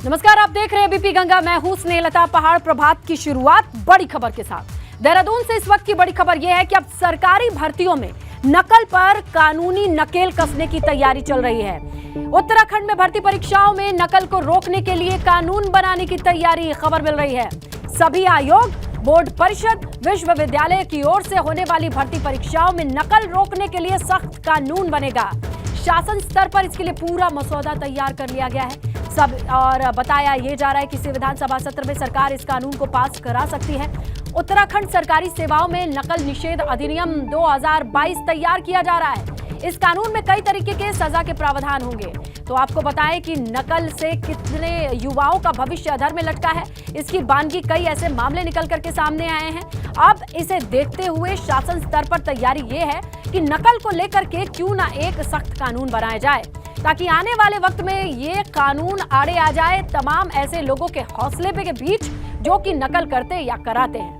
नमस्कार, आप देख रहे हैं बीपी गंगा। मैं हूं स्नेहलता। पहाड़ प्रभात की शुरुआत बड़ी खबर के साथ। देहरादून से इस वक्त की बड़ी खबर यह है कि अब सरकारी भर्तियों में नकल पर कानूनी नकेल कसने की तैयारी चल रही है। उत्तराखंड में भर्ती परीक्षाओं में नकल को रोकने के लिए कानून बनाने की तैयारी खबर मिल रही है। सभी आयोग, बोर्ड परिषद, विश्वविद्यालय की ओर से होने वाली भर्ती परीक्षाओं में नकल रोकने के लिए सख्त कानून बनेगा। शासन स्तर पर इसके लिए पूरा मसौदा तैयार कर लिया गया है सब, और बताया ये जा रहा है कि विधानसभा सत्र में सरकार इस कानून को पास करा सकती है। उत्तराखंड सरकारी सेवाओं में नकल निषेध अधिनियम 2022 तैयार किया जा रहा है। इस कानून में कई तरीके के सजा के प्रावधान होंगे। तो आपको बताएं कि नकल से कितने युवाओं का भविष्य अधर में लटका है, इसकी बानगी कई ऐसे मामले निकल करके सामने आए हैं। अब इसे देखते हुए शासन स्तर पर तैयारी ये है कि नकल को लेकर के क्यों ना एक सख्त कानून बनाया जाए, ताकि आने वाले वक्त में ये कानून आड़े आ जाए तमाम ऐसे लोगों के हौसले पे के बीच जो कि नकल करते या कराते हैं।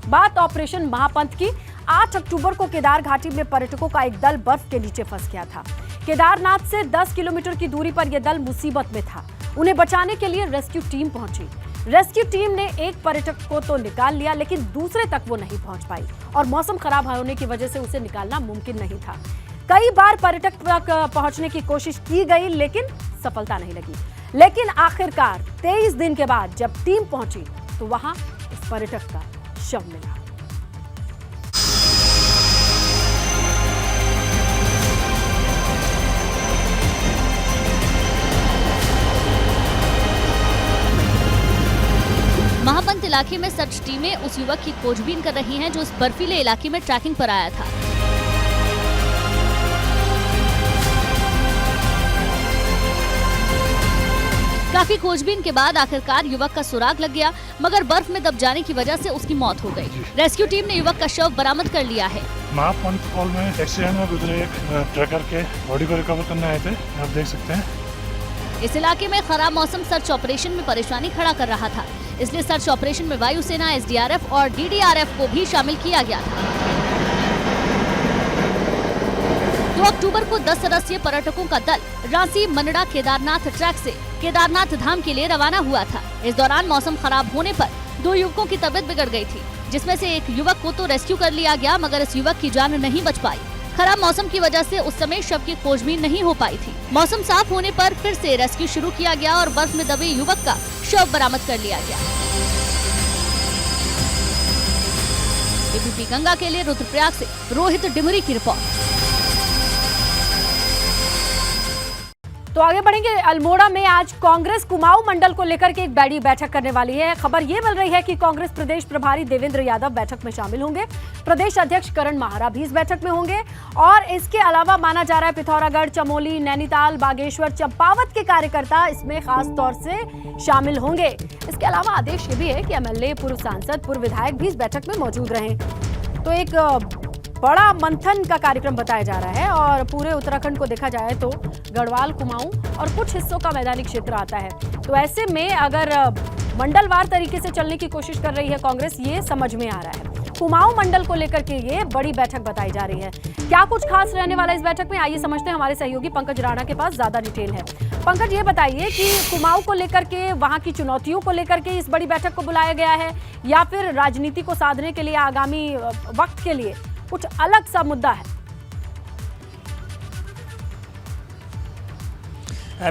बात ऑपरेशन महापंथ की। 8 अक्टूबर को केदार घाटी में पर्यटकों का एक दल बर्फ के नीचे फंस गया था। केदारनाथ से 10 किलोमीटर की दूरी पर यह दल मुसीबत में था। उन्हें बचाने के लिए रेस्क्यू टीम पहुंची। रेस्क्यू टीम ने एक पर्यटक को तो निकाल लिया, लेकिन दूसरे तक वो नहीं पहुंच पाई और मौसम खराब होने की वजह से उसे निकालना मुमकिन नहीं था। कई बार पर्यटक तक पहुंचने की कोशिश की गई, लेकिन सफलता नहीं लगी। लेकिन आखिरकार 23 दिन के बाद जब टीम पहुंची तो वहां इस पर्यटक का शव मिला। महापंथ इलाके में सर्च टीमें उस युवक की खोजबीन कर रही हैं जो इस बर्फीले इलाके में ट्रैकिंग पर आया था। काफी खोजबीन के बाद आखिरकार युवक का सुराग लग गया, मगर बर्फ में दब जाने की वजह से उसकी मौत हो गई। रेस्क्यू टीम ने युवक का शव बरामद कर लिया है। महापंथ कॉल में एक्सीडेंट में गुजरे एक ट्रैकर के बॉडी को रिकवर करने आए थे, आप देख सकते हैं। इस इलाके में खराब मौसम सर्च ऑपरेशन में परेशानी खड़ा कर रहा था, इसलिए सर्च ऑपरेशन में वायुसेना, एसडीआरएफ और डीडीआरएफ को भी शामिल किया गया था। 2 अक्टूबर को 10 सदस्यीय पर्यटकों का दल रांसी मनड़ा केदारनाथ ट्रैक से केदारनाथ धाम के लिए रवाना हुआ था। इस दौरान मौसम खराब होने पर 2 युवकों की तबीयत बिगड़ गई थी, जिसमें से एक युवक को तो रेस्क्यू कर लिया गया, मगर इस युवक की जान नहीं बच पाई। खराब मौसम की वजह से उस समय शव की खोजबीन नहीं हो पाई थी। मौसम साफ होने पर फिर से रेस्क्यू शुरू किया गया और बर्फ में दबे युवक का शव बरामद कर लिया गया। एबीपी गंगा के लिए रुद्रप्रयाग से रोहित डिमरी की रिपोर्ट। तो आगे बढ़ेंगे। अल्मोड़ा में आज कांग्रेस कुमाऊं मंडल को लेकर के एक बड़ी बैठक करने वाली है। खबर ये मिल रही है कि कांग्रेस प्रदेश प्रभारी देवेंद्र यादव बैठक में शामिल होंगे। प्रदेश अध्यक्ष करण माहरा भी इस बैठक में होंगे और इसके अलावा माना जा रहा है पिथौरागढ़, चमोली, नैनीताल, बागेश्वर, चंपावत के कार्यकर्ता इसमें खास तौर से शामिल होंगे। इसके अलावा आदेश ये भी है कि एमएलए, पूर्व सांसद, पूर्व विधायक भी इस बैठक में मौजूद रहे। तो एक बड़ा मंथन का कार्यक्रम बताया जा रहा है और पूरे उत्तराखंड को देखा जाए तो गढ़वाल, कुमाऊं और कुछ हिस्सों का मैदानी क्षेत्र आता है। तो ऐसे में अगर मंडलवार तरीके से चलने की कोशिश कर रही है कांग्रेस, ये समझ में आ रहा है। कुमाऊं मंडल को लेकर के ये बड़ी बैठक बताई जा रही है। क्या कुछ खास रहने वाला इस बैठक में, आइए समझते हैं। हमारे सहयोगी पंकज राणा के पास ज्यादा डिटेल है। पंकज, ये बताइए कि कुमाऊं को लेकर के, वहां की चुनौतियों को लेकर के इस बड़ी बैठक को बुलाया गया है या फिर राजनीति को साधने के लिए, आगामी वक्त के लिए कुछ अलग सा मुद्दा है?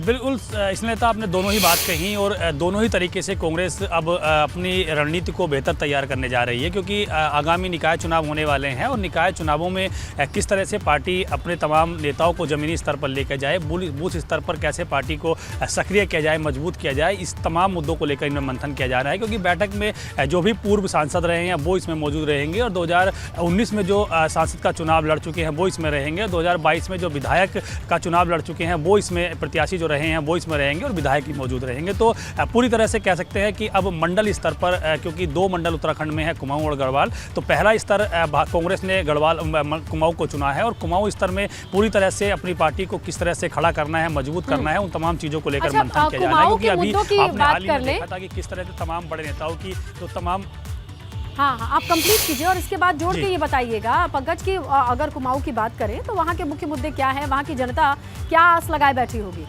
बिल्कुल स्नेहलता, आपने दोनों ही बात कही और दोनों ही तरीके से कांग्रेस अब अपनी रणनीति को बेहतर तैयार करने जा रही है, क्योंकि आगामी निकाय चुनाव होने वाले हैं और निकाय चुनावों में किस तरह से पार्टी अपने तमाम नेताओं को ज़मीनी स्तर पर लेकर जाए, बूथ स्तर पर कैसे पार्टी को सक्रिय किया जाए, मजबूत किया जाए, इस तमाम मुद्दों को लेकर इनमें मंथन किया जा रहा है। क्योंकि बैठक में जो भी पूर्व सांसद रहे हैं वो इसमें मौजूद रहेंगे और 2019 में जो सांसद का चुनाव लड़ चुके हैं वो इसमें रहेंगे, 2022 में जो विधायक का चुनाव लड़ चुके हैं वो इसमें प्रत्याशी जो रहे हैं वो इसमें रहेंगे और विधायक भी मौजूद रहेंगे। तो पूरी तरह से कह सकते हैं कि अब मंडल स्तर पर, क्योंकि 2 मंडल उत्तराखंड में है, कुमाऊं और गढ़वाल, तो पहला स्तर कांग्रेस ने कुमाऊं को चुना है और कुमाऊं स्तर में पूरी तरह से अपनी पार्टी को किस तरह से खड़ा करना है, मजबूत करना है, उन तमाम चीज़ों को लेकर मंथन किया जा रहा है। क्योंकि अभी आपने हाल ही में देखा था कि किस तरह से तमाम बड़े नेताओं की, तो तमाम हाँ हाँ, आप कंप्लीट कीजिए और इसके बाद जोड़ जी। के ये बताइएगा पंकज की अगर कुमाऊं की बात करें तो वहाँ के मुख्य मुद्दे क्या है, वहाँ की जनता क्या आस लगाए बैठी होगी?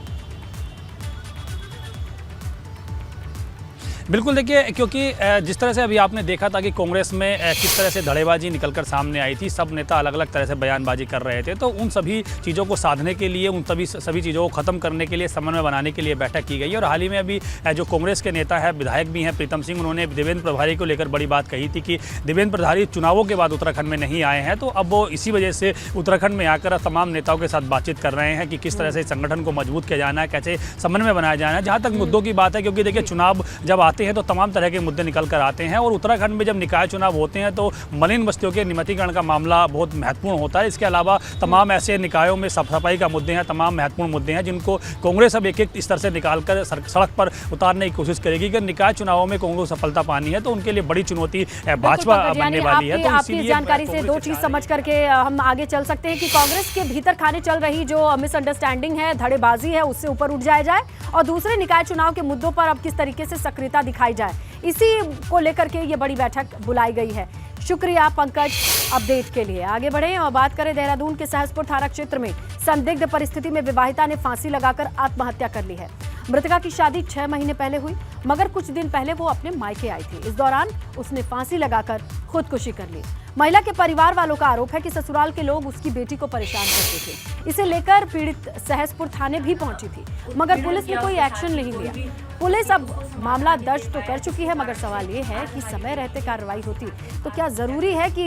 बिल्कुल देखिए, क्योंकि जिस तरह से अभी आपने देखा था कि कांग्रेस में किस तरह से धड़ेबाजी निकलकर सामने आई थी, सब नेता अलग अलग तरह से बयानबाजी कर रहे थे, तो उन सभी चीज़ों को साधने के लिए, उन सभी चीज़ों को ख़त्म करने के लिए, समन्वय बनाने के लिए बैठक की गई है। और हाल ही में अभी जो कांग्रेस के नेता है, विधायक भी हैं प्रीतम सिंह, उन्होंने देवेंद्र प्रभारी को लेकर बड़ी बात कही थी कि देवेंद्र प्रभारी चुनावों के बाद उत्तराखंड में नहीं आए हैं, तो अब वो इसी वजह से उत्तराखंड में आकर तमाम नेताओं के साथ बातचीत कर रहे हैं कि किस तरह से संगठन को मजबूत किया जाना है, कैसे समन्वय बनाया जाना है। जहाँ तक मुद्दों की बात है, क्योंकि देखिए चुनाव जब आते हैं तो तमाम तरह के मुद्दे निकल कर आते हैं, और उत्तराखंड में जब निकाय चुनाव होते हैं तो मलिन बस्तियों के नियमितीकरण का मामला बहुत महत्वपूर्ण होता है। इसके अलावा तमाम ऐसे निकायों में साफ सफाई का मुद्दे हैं, तमाम महत्वपूर्ण मुद्दे हैं जिनको कांग्रेस अब एक एक स्तर से निकालकर सड़क पर उतारने की कोशिश करेगी। अगर निकाय चुनावों में कांग्रेस सफलता पानी है तो उनके लिए बड़ी चुनौती भाजपा बनने वाली है। तो आपकी जानकारी से दो चीज समझ करके हम आगे चल सकते हैं कि कांग्रेस के भीतर खाने चल रही जो मिसअंडरस्टैंडिंग है, धड़ेबाजी है, उससे ऊपर उठ जाया जाए और दूसरे निकाय चुनाव के मुद्दों पर अब किस तरीके से सक्रियता दिखाई जाए, इसी को लेकर के ये बड़ी बैठक बुलाई गई है। शुक्रिया पंकज अपडेट के लिए। आगे बढ़ें और बात करें देहरादून के सहसपुर थाना क्षेत्र में संदिग्ध परिस्थिति में विवाहिता ने फांसी लगाकर आत्महत्या कर ली है। मृतका की शादी 6 महीने पहले हुई, मगर कुछ दिन पहले वो अपने मायके आई थी। इस दौरान उसने फांसी लगाकर खुदकुशी कर ली। महिला के परिवार वालों का आरोप है कि ससुराल के लोग उसकी बेटी को परेशान करते थे। इसे लेकर पीड़ित सहसपुर थाने भी पहुंची थी, मगर पुलिस ने कोई एक्शन नहीं लिया। पुलिस अब मामला दर्ज तो कर चुकी है, मगर सवाल ये है कि समय रहते कार्रवाई होती तो क्या जरूरी है कि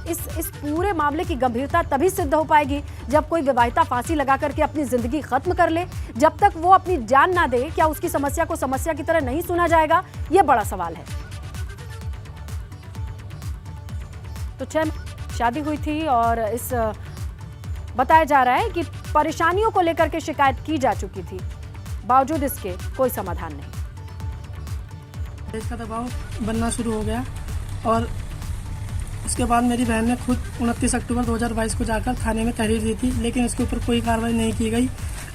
इस पूरे मामले की गंभीरता तभी सिद्ध हो पाएगी जब कोई विवाहिता फांसी लगा करके अपनी जिंदगी खत्म कर ले। जब तक वो अपनी जान ना दे, क्या उसकी समस्या को समस्या की तरह नहीं सुना जाएगा? ये बड़ा सवाल है। तो 6 शादी हुई थी और इस बताया जा रहा है कि परेशानियों को लेकर के शिकायत की जा चुकी थी, बावजूद इसके कोई समाधान नहीं। इसका दबाव बनना शुरू हो गया और उसके बाद मेरी बहन ने खुद 29 अक्टूबर 2022 को जाकर थाने में तहरीर दी थी, लेकिन उसके ऊपर कोई कार्रवाई नहीं की गई।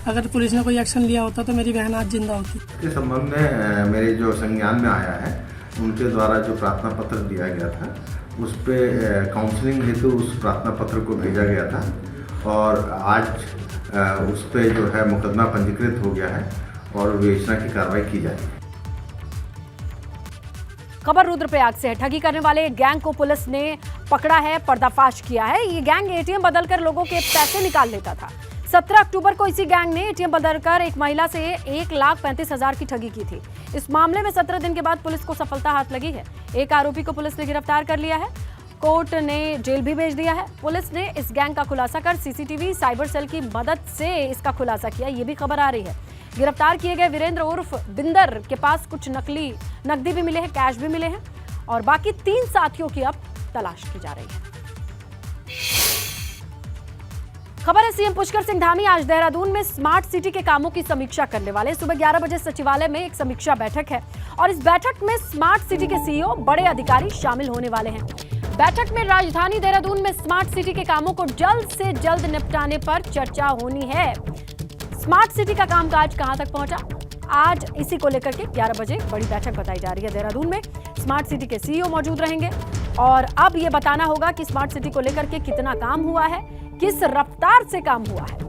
अगर पुलिस ने कोई एक्शन लिया होता तो मेरी बहन आज जिंदा होती। इसके संबंध में मेरे जो संज्ञान में आया है, उनके द्वारा जो प्रार्थना पत्र दिया गया था उस पर काउंसलिंग हेतु उस प्रार्थना पत्र को भेजा गया था और आज उस पर जो है मुकदमा पंजीकृत हो गया है और विवेचना की कार्रवाई की जाएगी। खबर रुद्रप्रयाग से है। ठगी करने वाले एक गैंग को पुलिस ने पकड़ा है, पर्दाफाश किया है। ये गैंग एटीएम बदलकर लोगों के पैसे निकाल लेता था। 17 अक्टूबर को इसी गैंग ने एटीएम बदलकर एक महिला से 1,35,000 की ठगी की थी। इस मामले में 17 दिन के बाद पुलिस को सफलता हाथ लगी है। एक आरोपी को पुलिस ने गिरफ्तार कर लिया है, कोर्ट ने जेल भी भेज दिया है। पुलिस ने इस गैंग का खुलासा कर सीसीटीवी साइबर सेल की मदद से इसका खुलासा किया, ये भी खबर आ रही है। गिरफ्तार किए गए वीरेंद्र उर्फ बिंदर के पास कुछ नकदी भी मिले हैं, कैश भी मिले हैं और बाकी 3 साथियों की अब तलाश की जा रही है। खबर है सीएम पुष्कर सिंह धामी आज देहरादून में स्मार्ट सिटी के कामों की समीक्षा करने वाले। सुबह 11 बजे सचिवालय में एक समीक्षा बैठक है और इस बैठक में स्मार्ट सिटी के सीईओ, बड़े अधिकारी शामिल होने वाले हैं। बैठक में राजधानी देहरादून में स्मार्ट सिटी के कामों को जल्द से जल्द निपटाने पर चर्चा होनी है। स्मार्ट सिटी का कामकाज कहां तक पहुंचा, आज इसी को लेकर के 11 बजे बड़ी बैठक बताई जा रही है देहरादून में। स्मार्ट सिटी के सीईओ मौजूद रहेंगे और अब ये बताना होगा कि स्मार्ट सिटी को लेकर के कितना काम हुआ है, किस रफ्तार से काम हुआ है।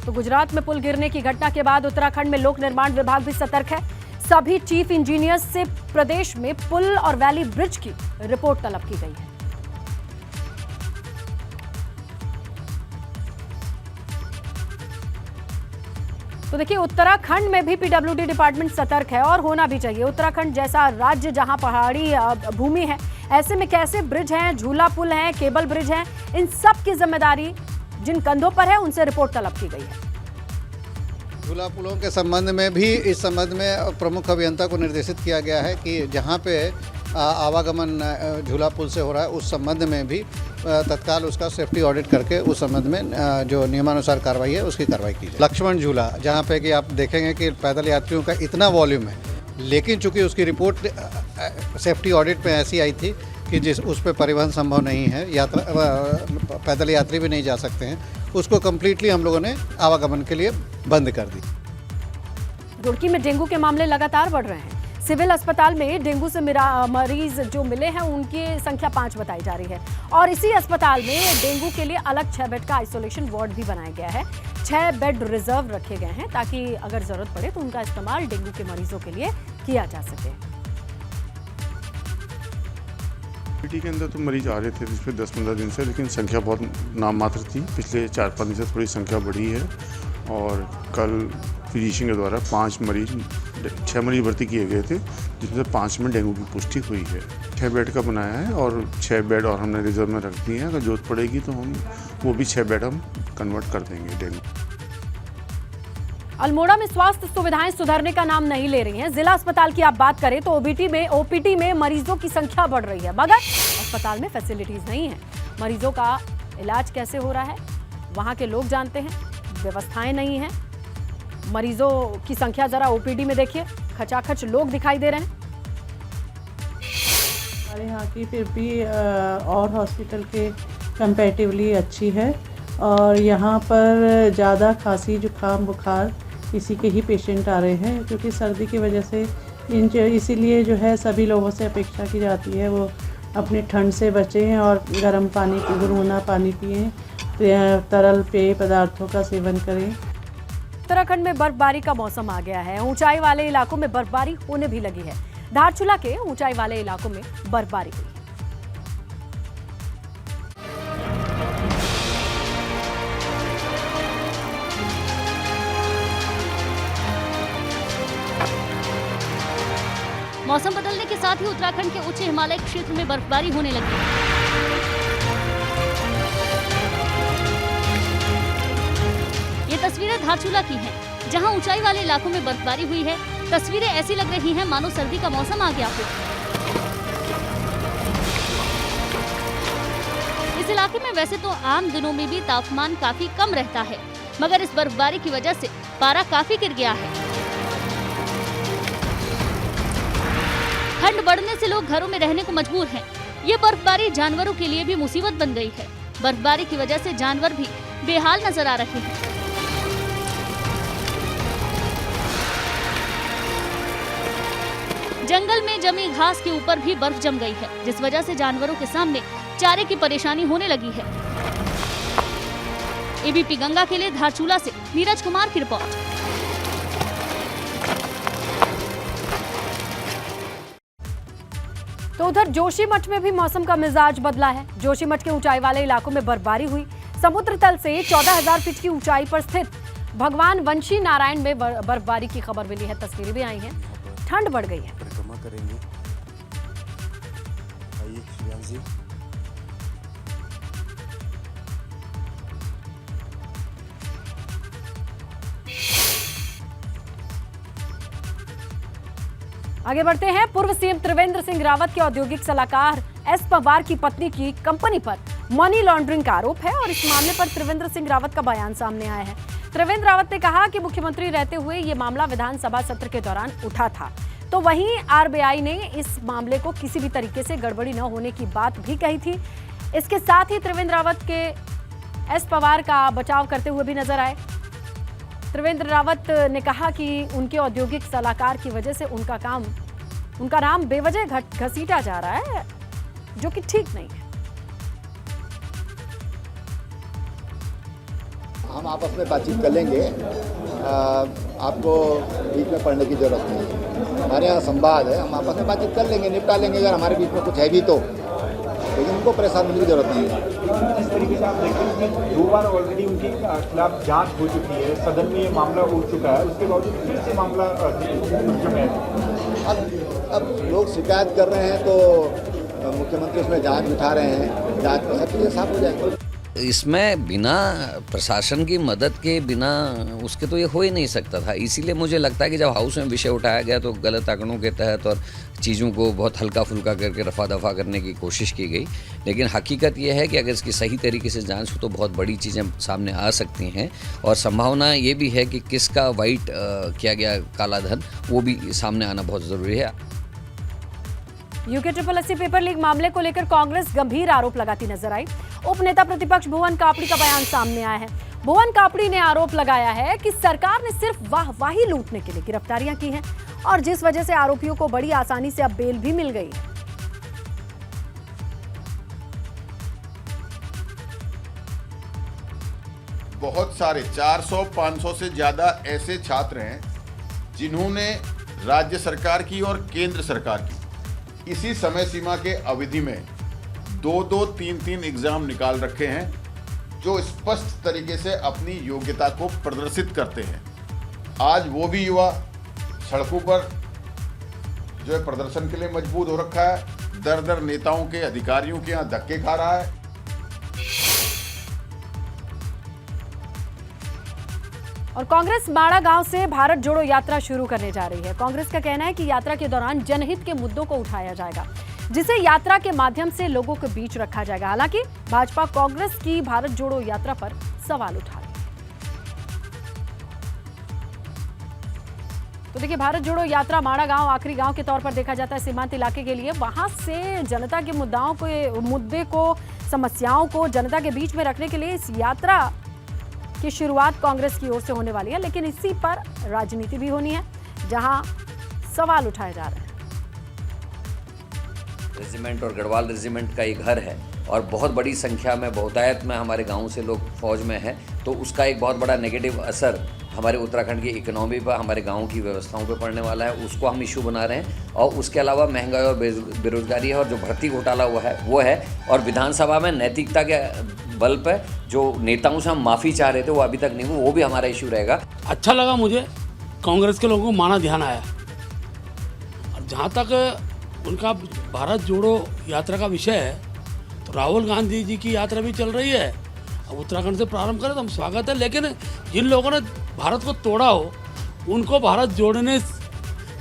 तो गुजरात में पुल गिरने की घटना के बाद उत्तराखंड में लोक निर्माण विभाग भी सतर्क है। सभी चीफ इंजीनियर्स से प्रदेश में पुल और वैली ब्रिज की रिपोर्ट तलब की गई है। तो देखिए, उत्तराखंड में भी पीडब्ल्यूडी डिपार्टमेंट सतर्क है और होना भी चाहिए। उत्तराखंड जैसा राज्य जहां पहाड़ी भूमि है, ऐसे में कैसे ब्रिज हैं, झूला पुल हैं, केबल ब्रिज हैं, इन सब की जिम्मेदारी जिन कंधों पर है उनसे रिपोर्ट तलब की गई है। झूला पुलों के संबंध में भी इस संबंध में प्रमुख अभियंता को निर्देशित किया गया है कि जहां पे आवागमन झूला पुल से हो रहा है उस संबंध में भी तत्काल उसका सेफ्टी ऑडिट करके उस संबंध में जो नियमानुसार कार्रवाई है उसकी कार्रवाई की जाए। लक्ष्मण झूला जहां पे कि आप देखेंगे कि पैदल यात्रियों का इतना वॉल्यूम है, लेकिन चूंकि उसकी रिपोर्ट सेफ्टी ऑडिट में ऐसी आई थी कि उस पर परिवहन संभव नहीं है, पैदल यात्री भी नहीं जा सकते हैं, उसको कम्प्लीटली हम लोगों ने आवागमन के लिए बंद कर दी। रुड़की में डेंगू के मामले लगातार बढ़ रहे हैं। सिविल अस्पताल में डेंगू से मरीज जो मिले हैं उनकी संख्या 5 बताई जा रही है और इसी अस्पताल में डेंगू के लिए अलग 6 बेड का आइसोलेशन वार्ड भी बनाया गया है। 6 बेड रिजर्व रखे गए हैं ताकि अगर जरूरत पड़े तो उनका इस्तेमाल डेंगू के मरीजों के लिए किया जा सके। सिटी के अंदर तो मरीज आ रहे थे पिछले 10-15 दिन से, लेकिन संख्या बहुत नाम मात्र थी। पिछले 4-5 दिन से थोड़ी संख्या बढ़ी है और कल फिजिशियन के द्वारा 6 मरीज भर्ती किए गए थे, जिसमें से 5 में डेंगू की पुष्टि हुई है। 6 बेड का बनाया है और 6 बेड और हमने रिजर्व में रख दिए हैं। अगर जरूरत पड़ेगी तो हम वो भी 6 बेड हम कन्वर्ट कर देंगे डेंगू। अल्मोड़ा में स्वास्थ्य सुविधाएं सुधरने का नाम नहीं ले रही हैं। जिला अस्पताल की आप बात करें तो ओपीडी में मरीजों की संख्या बढ़ रही है, मगर अस्पताल में फैसिलिटीज नहीं है। मरीजों का इलाज कैसे हो रहा है वहां के लोग जानते हैं, व्यवस्थाएं नहीं है। मरीजों की संख्या जरा ओपीडी में देखिए, खचाखच लोग दिखाई दे रहे हैं। हमारे यहाँ की फिर भी और हॉस्पिटल के कंपैरेटिवली अच्छी है और यहाँ पर ज़्यादा खांसी जुकाम बुखार इसी के ही पेशेंट आ रहे हैं, क्योंकि सर्दी की वजह से इसीलिए जो है सभी लोगों से अपेक्षा की जाती है वो अपनी ठंड से बचें और गर्म पानी गुनगुना पानी पिएं, तरल पेय पदार्थों का सेवन करें। उत्तराखंड में बर्फबारी का मौसम आ गया है। ऊंचाई वाले इलाकों में बर्फबारी होने भी लगी है। धारचूला के ऊंचाई वाले इलाकों में बर्फबारी हुई। मौसम बदलने के साथ ही उत्तराखंड के उच्च हिमालय क्षेत्र में बर्फबारी होने लगी। ये तस्वीरें धारचूला की हैं, जहां ऊंचाई वाले इलाकों में बर्फबारी हुई है। तस्वीरें ऐसी लग रही हैं मानो सर्दी का मौसम आ गया हो। इस इलाके में वैसे तो आम दिनों में भी तापमान काफी कम रहता है, मगर इस बर्फबारी की वजह से पारा काफी गिर गया है। ठंड बढ़ने से लोग घरों में रहने को मजबूर हैं। ये बर्फबारी जानवरों के लिए भी मुसीबत बन गई है। बर्फबारी की वजह से जानवर भी बेहाल नजर आ रहे हैं। जंगल में जमी घास के ऊपर भी बर्फ जम गई है, जिस वजह से जानवरों के सामने चारे की परेशानी होने लगी है। एबीपी गंगा के लिए धारचूला से नीरज कुमार की रिपोर्ट। तो उधर जोशीमठ में भी मौसम का मिजाज बदला है। जोशीमठ के ऊंचाई वाले इलाकों में बर्फबारी हुई। समुद्र तल से 14,000 फीट की ऊंचाई पर स्थित भगवान वंशी नारायण में बर्फबारी की खबर मिली है। तस्वीरें भी आई हैं। ठंड बढ़ गई है। आगे बढ़ते हैं। पूर्व सीएम त्रिवेंद्र सिंह रावत के औद्योगिक सलाहकार एस पवार की पत्नी की कंपनी पर मनी लॉन्ड्रिंग का आरोप है और इस मामले पर त्रिवेंद्र सिंह रावत का बयान सामने आया है। त्रिवेंद्र रावत ने कहा कि मुख्यमंत्री रहते हुए ये मामला विधानसभा सत्र के दौरान उठा था, तो वहीं आरबीआई ने इस मामले को किसी भी तरीके से गड़बड़ी न होने की बात भी कही थी। इसके साथ ही त्रिवेंद्र रावत के एस पवार का बचाव करते हुए भी नजर आए। त्रिवेंद्र रावत ने कहा कि उनके औद्योगिक सलाहकार की वजह से उनका नाम बेवजह घसीटा जा रहा है, जो कि ठीक नहीं है। हम आपस में बातचीत कर लेंगे, आपको बीच में पढ़ने की जरूरत नहीं है। हमारे यहाँ संवाद है, हम आपस में बातचीत कर लेंगे, निपटा लेंगे अगर हमारे बीच में कुछ है भी तो, लेकिन उनको परेशान होने की जरूरत नहीं है। जिस तरीके से आप देखें 2 बार ऑलरेडी उनके खिलाफ जांच हो चुकी है, सदन में ये मामला उठ चुका है, उसके बावजूद फिर से मामला अब लोग शिकायत कर रहे हैं तो मुख्यमंत्री उसमें जांच बिठा रहे हैं, जांच में सब चीज़ें साफ हो जाएंगी। इसमें बिना प्रशासन की मदद के बिना उसके तो ये हो ही नहीं सकता था। इसीलिए मुझे लगता है कि जब हाउस में विषय उठाया गया तो गलत आंकड़ों के तहत और चीज़ों को बहुत हल्का फुल्का करके रफा दफा करने की कोशिश की गई। लेकिन हकीकत यह है कि अगर इसकी सही तरीके से जांच हो तो बहुत बड़ी चीज़ें सामने आ सकती हैं और संभावना ये भी है कि किसका वाइट किया गया काला धन वो भी सामने आना बहुत ज़रूरी है। यूके 8080 पेपर लीक मामले को लेकर कांग्रेस गंभीर आरोप लगाती नजर आई। उप नेता प्रतिपक्ष भुवन कापड़ी का बयान सामने आया है। भुवन कापड़ी ने आरोप लगाया है कि सरकार ने सिर्फ वाहवाही लूटने के लिए गिरफ्तारियां की हैं और जिस वजह से आरोपियों को बड़ी आसानी से अब बेल भी मिल गई है। बहुत सारे 400-500 से ज़्यादा ऐसे छात्र हैं जिन्होंने राज्य सरकार की और केंद्र सरकार की इसी समय सीमा के अवधि में 2-2, 3-3 एग्जाम निकाल रखे हैं जो स्पष्ट तरीके से अपनी योग्यता को प्रदर्शित करते हैं। आज वो भी युवा सड़कों पर जो है प्रदर्शन के लिए मजबूर हो रखा है, दर नेताओं के अधिकारियों के यहाँ धक्के खा रहा है। और कांग्रेस माड़ा गांव से भारत जोड़ो यात्रा शुरू करने जा रही है। कांग्रेस का कहना है कि यात्रा के दौरान जनहित के मुद्दों को उठाया जाएगा, जिसे यात्रा के माध्यम से लोगों के बीच रखा जाएगा। हालांकि भाजपा कांग्रेस की भारत जोड़ो यात्रा पर सवाल उठा रही है। तो देखिए, भारत जोड़ो यात्रा माड़ा गांव आखिरी गांव के तौर पर देखा जाता है सीमांत इलाके के लिए। वहां से जनता के मुद्दे को समस्याओं को जनता के बीच में रखने के लिए इस यात्रा की शुरुआत कांग्रेस की ओर से होने वाली है, लेकिन इसी पर राजनीति भी होनी है, जहां सवाल उठाए जा रहे हैं। रेजिमेंट और गढ़वाल रेजिमेंट का एक घर है और बहुत बड़ी संख्या में बहुतायत में हमारे गांव से लोग फौज में हैं, तो उसका एक बहुत बड़ा नेगेटिव असर हमारे उत्तराखंड की इकोनॉमी पर, हमारे गांव की व्यवस्थाओं पर पड़ने वाला है। उसको हम इशू बना रहे हैं। और उसके अलावा महंगाई और बेरोजगारी है और जो भर्ती घोटाला हुआ है वो है। और विधानसभा में नैतिकता के बल पर जो नेताओं से हम माफ़ी चाह रहे थे वो अभी तक नहीं हुआ, वो भी हमारा इशू रहेगा। अच्छा लगा मुझे, कांग्रेस के लोगों को माना ध्यान आया। और जहाँ तक उनका भारत जोड़ो यात्रा का विषय है, तो राहुल गांधी जी की यात्रा भी चल रही है। अब उत्तराखंड से प्रारंभ करें तो हम स्वागत है, लेकिन जिन लोगों ने भारत को तोड़ा हो उनको भारत जोड़ने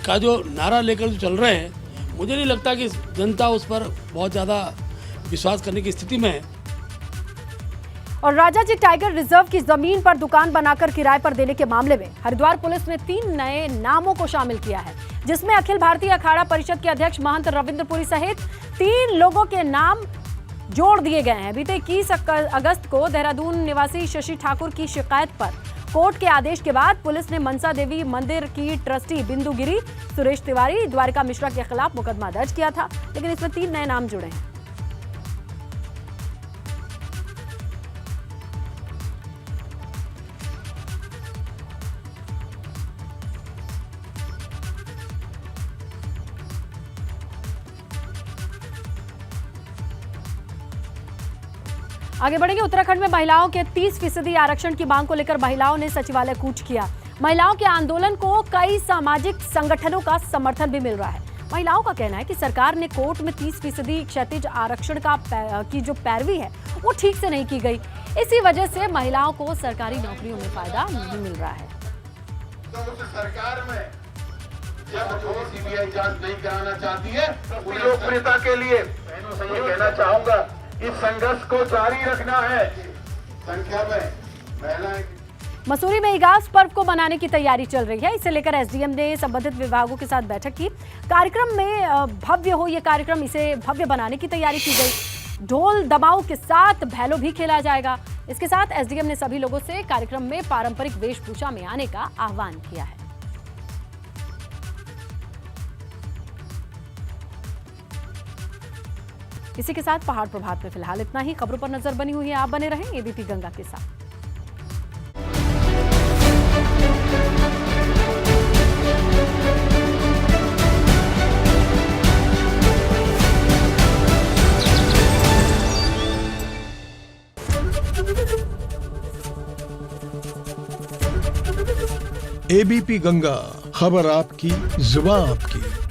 का जो नारा लेकर जो चल रहे हैं, मुझे नहीं लगता कि जनता उस पर बहुत ज़्यादा विश्वास करने की स्थिति में है। और राजाजी टाइगर रिजर्व की जमीन पर दुकान बनाकर किराए पर देने के मामले में हरिद्वार पुलिस ने 3 नए नामों को शामिल किया है, जिसमें अखिल भारतीय अखाड़ा परिषद के अध्यक्ष महंत रविंद्रपुरी सहित 3 लोगों के नाम जोड़ दिए गए हैं। बीते 21 अगस्त को देहरादून निवासी शशि ठाकुर की शिकायत पर कोर्ट के आदेश के बाद पुलिस ने मनसा देवी मंदिर की ट्रस्टी बिंदु गिरी, सुरेश तिवारी, द्वारिका मिश्रा के खिलाफ मुकदमा दर्ज किया था, लेकिन इसमें 3 नए नाम जुड़े हैं। आगे बढ़ेंगे। उत्तराखंड में महिलाओं के 30% आरक्षण की मांग को लेकर महिलाओं ने सचिवालय कूच किया। महिलाओं के आंदोलन को कई सामाजिक संगठनों का समर्थन भी मिल रहा है। महिलाओं का कहना है कि सरकार ने कोर्ट में 30% क्षैतिज आरक्षण की जो पैरवी है वो ठीक से नहीं की गई। इसी वजह से महिलाओं को सरकारी नौकरियों में फायदा नहीं मिल रहा है। तो उस सरकार में जब सीबीआई जांच नहीं कराना चाहती है, उस लोकप्रियता के लिए बहनों से ये कहना चाहूंगा, इस संघर्ष को जारी रखना है। संख्या में महिलाएं। मसूरी में इगास पर्व को मनाने की तैयारी चल रही है। इसे लेकर एसडीएम ने संबंधित विभागों के साथ बैठक की। कार्यक्रम में भव्य हो ये कार्यक्रम, इसे भव्य बनाने की तैयारी की गई। ढोल दमाऊ के साथ भैलो भी खेला जाएगा। इसके साथ एसडीएम ने सभी लोगों से कार्यक्रम में पारंपरिक वेशभूषा में आने का आह्वान किया है। इसी के साथ पहाड़ प्रभात में फिलहाल इतना ही। खबरों पर नजर बनी हुई है, आप बने रहें एबीपी गंगा के साथ। एबीपी गंगा, खबर आपकी, जुबान आपकी।